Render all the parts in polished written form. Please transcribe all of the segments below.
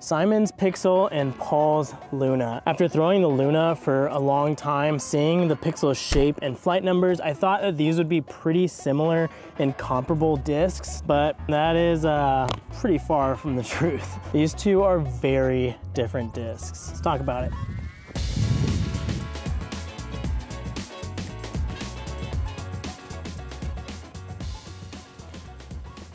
Simon's Pixel and Paul's Luna. After throwing the Luna for a long time, seeing the Pixel's shape and flight numbers, I thought that these would be pretty similar and comparable discs, but that is pretty far from the truth. These two are very different discs. Let's talk about it.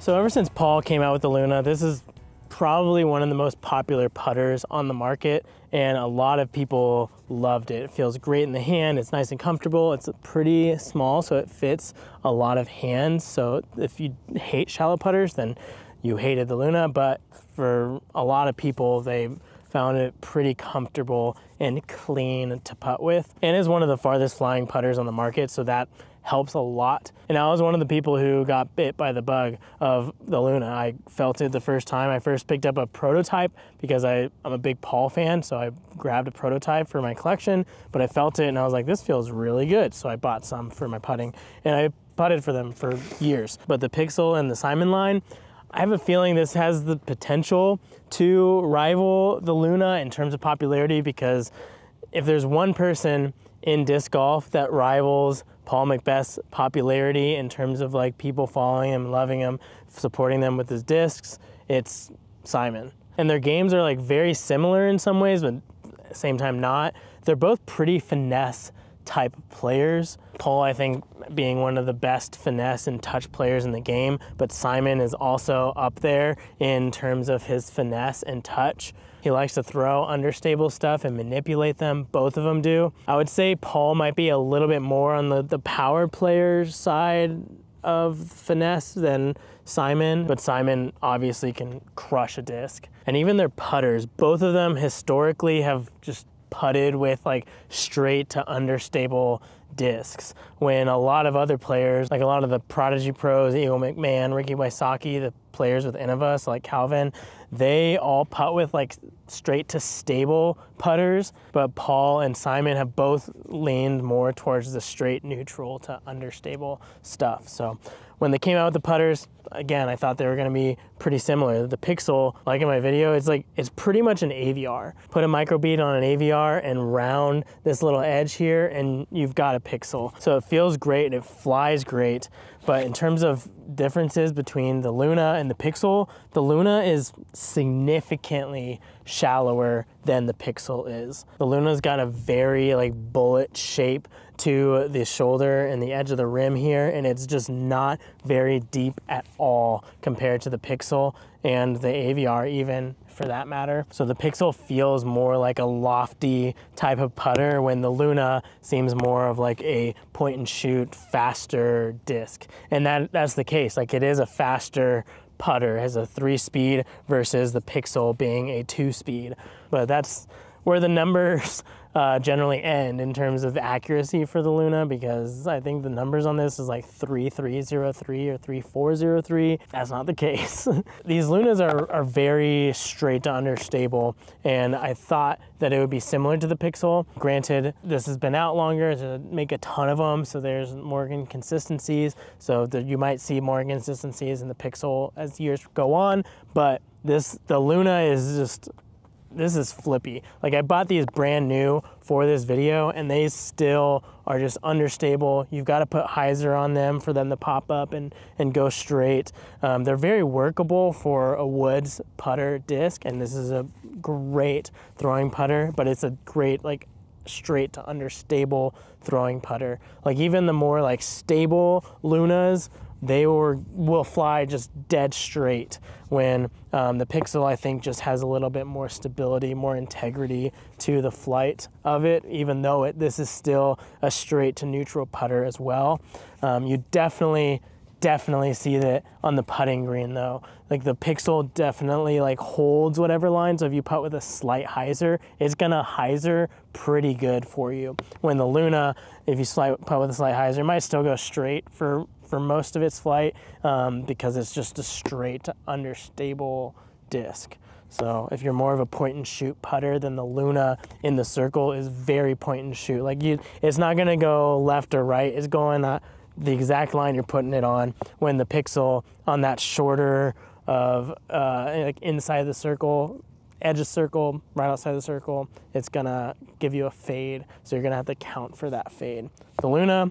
So ever since Paul came out with the Luna, this is probably one of the most popular putters on the market, and a lot of people loved it. It feels great in the hand, it's nice and comfortable, it's pretty small so it fits a lot of hands. So if you hate shallow putters, then you hated the Luna, but for a lot of people, they found it pretty comfortable and clean to putt with, and is one of the farthest flying putters on the market, so that helps a lot. And I was one of the people who got bit by the bug of the Luna. I felt it the first time. I first picked up a prototype because I'm a big Paul fan, so I grabbed a prototype for my collection, but I felt it and I was like, this feels really good. So I bought some for my putting, and I putted for them for years. But the Pixel and the Simon line, I have a feeling this has the potential to rival the Luna in terms of popularity, because if there's one person in disc golf that rivals Paul McBeth's popularity in terms of like people following him, loving him, supporting them with his discs, it's Simon. And their games are like very similar in some ways, but at the same time not. They're both pretty finesse type players. Paul, I think, being one of the best finesse and touch players in the game, but Simon is also up there in terms of his finesse and touch. He likes to throw understable stuff and manipulate them. Both of them do. I would say Paul might be a little bit more on the power player side of finesse than Simon, but Simon obviously can crush a disc. And even their putters, both of them historically have just putted with like straight to understable discs, when a lot of other players, like a lot of the Prodigy pros, Eagle McMahon, Ricky Wysocki, the players with Innova, like Calvin, they all putt with like straight to stable putters, but Paul and Simon have both leaned more towards the straight neutral to understable stuff. So when they came out with the putters, again, I thought they were gonna be pretty similar. The Pixel, like in my video, it's pretty much an AVR. Put a microbead on an AVR and round this little edge here, and you've got a Pixel. So it feels great and it flies great, but in terms of differences between the Luna and the Pixel, the Luna is significantly shallower than the Pixel is. The Luna's got a very like bullet shape to the shoulder and the edge of the rim here, and it's just not very deep at all compared to the Pixel and the AVR even, for that matter. So the Pixel feels more like a lofty type of putter, when the Luna seems more of like a point and shoot, faster disc. And that's the case. Like, it is a faster putter, it has a 3-speed versus the Pixel being a 2-speed. But that's where the numbers generally end in terms of accuracy for the Luna, because I think the numbers on this is like 3303 or 3403. That's not the case. These Lunas are very straight to understable, and I thought that it would be similar to the Pixel. Granted, this has been out longer to make a ton of them, so there's more inconsistencies. So you might see more inconsistencies in the Pixel as years go on, but the Luna is just, this is flippy. Like, I bought these brand new for this video, and they still are just understable. You've got to put hyzer on them for them to pop up and go straight. They're very workable for a Woods putter disc, and this is a great throwing putter, but it's a great like straight to understable throwing putter. Like, even the more like stable Lunas, they will fly just dead straight, when the Pixel, I think, just has a little bit more stability, more integrity to the flight of it, even though this is still a straight to neutral putter as well. You definitely see that on the putting green though. Like, the Pixel definitely like holds whatever line, so if you putt with a slight hyzer, it's gonna hyzer pretty good for you. When the Luna, if you putt with a slight hyzer, it might still go straight for most of its flight, because it's just a straight understable disc. So if you're more of a point and shoot putter, then the Luna in the circle is very point and shoot. Like, it's not gonna go left or right, it's going the exact line you're putting it on, when the Pixel on that shorter of like inside the circle edge of circle, right outside the circle, it's gonna give you a fade. So you're gonna have to count for that fade. The Luna,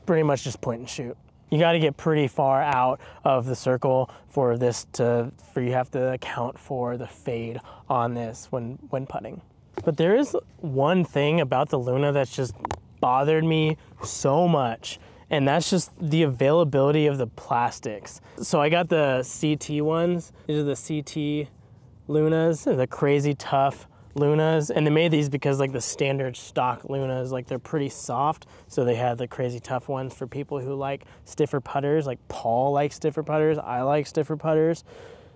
pretty much just point and shoot. You got to get pretty far out of the circle for you have to account for the fade on this when putting. But there is one thing about the Luna that's just bothered me so much, and that's just the availability of the plastics. So I got the CT ones. These are the CT Lunas, the crazy tough Lunas, and they made these because like the standard stock Lunas, like they're pretty soft, so they have the crazy tough ones for people who like stiffer putters. Like Paul likes stiffer putters, I like stiffer putters,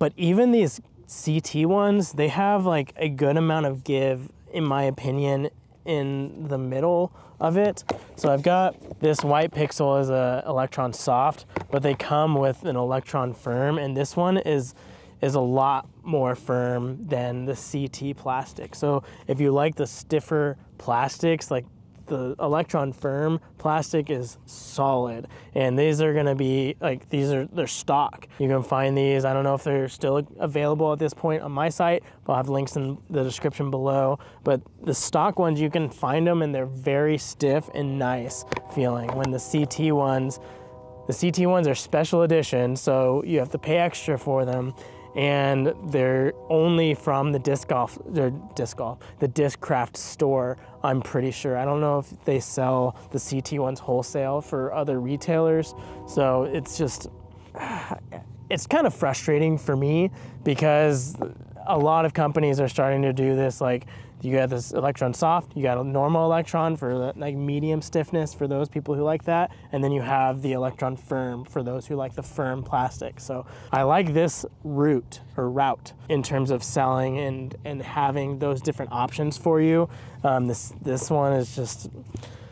but even these CT ones, they have like a good amount of give, in my opinion, in the middle of it. So I've got this white Pixel as a Electron Soft, but they come with an Electron Firm, and this one is a lot more firm than the CT plastic. So if you like the stiffer plastics, like the Electron Firm plastic is solid. And these are gonna be, like, they're stock. You can find these, I don't know if they're still available at this point on my site, but I'll have links in the description below. But the stock ones, you can find them and they're very stiff and nice feeling. When the CT ones are special edition, so you have to pay extra for them. And they're only from the the Discraft store, I'm pretty sure. I don't know if they sell the CT ones wholesale for other retailers. So it's just, it's kind of frustrating for me because a lot of companies are starting to do this. Like, you got this Electron Soft, you got a normal Electron for the, like, medium stiffness for those people who like that, and then you have the Electron Firm for those who like the firm plastic. So I like this route in terms of selling and having those different options for you. This one is just,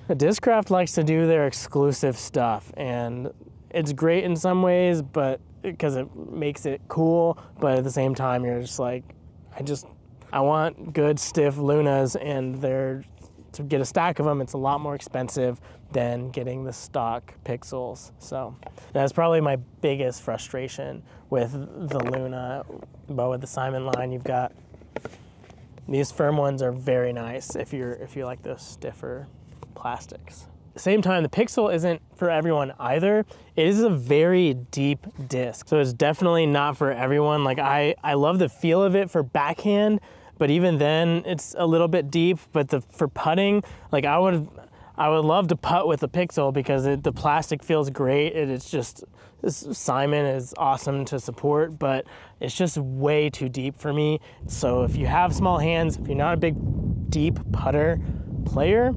Discraft likes to do their exclusive stuff, and it's great in some ways, but because it makes it cool, but at the same time you're just like, I want good stiff Lunas, and to get a stack of them, it's a lot more expensive than getting the stock Pixels. So that's probably my biggest frustration with the Luna. But with the Simon line, you've got these firm ones are very nice if you like those stiffer plastics. At the same time, the Pixel isn't for everyone either. It is a very deep disc, so it's definitely not for everyone. Like, I love the feel of it for backhand, but even then it's a little bit deep. But for putting, like, I would love to putt with the Pixel because the plastic feels great. Simon is awesome to support, but it's just way too deep for me. So if you have small hands, if you're not a big deep putter player,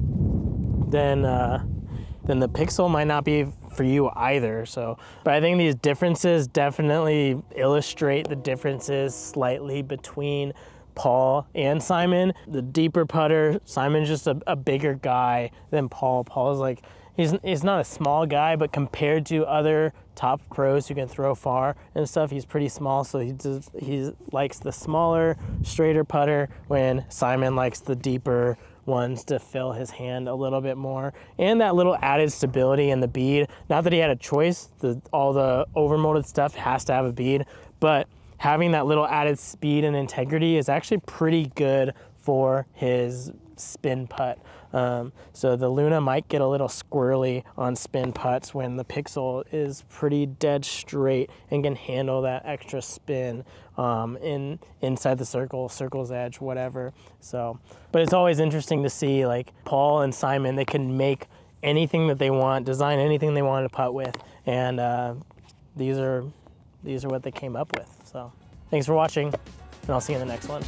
then the Pixel might not be for you either. So, but I think these differences definitely illustrate the differences slightly between Paul and Simon. The deeper putter, Simon's just a bigger guy than Paul. Paul is like, he's not a small guy, but compared to other top pros who can throw far and stuff, he's pretty small. So he likes the smaller, straighter putter, when Simon likes the deeper ones to fill his hand a little bit more, and that little added stability in the bead. Not that he had a choice, all the overmolded stuff has to have a bead, but having that little added speed and integrity is actually pretty good for his spin putt. So the Luna might get a little squirrely on spin putts when the Pixel is pretty dead straight and can handle that extra spin inside the circle's edge, whatever. So, but it's always interesting to see, like, Paul and Simon, they can make anything that they want, design anything they want to putt with, and these are what they came up with. So thanks for watching, and I'll see you in the next one.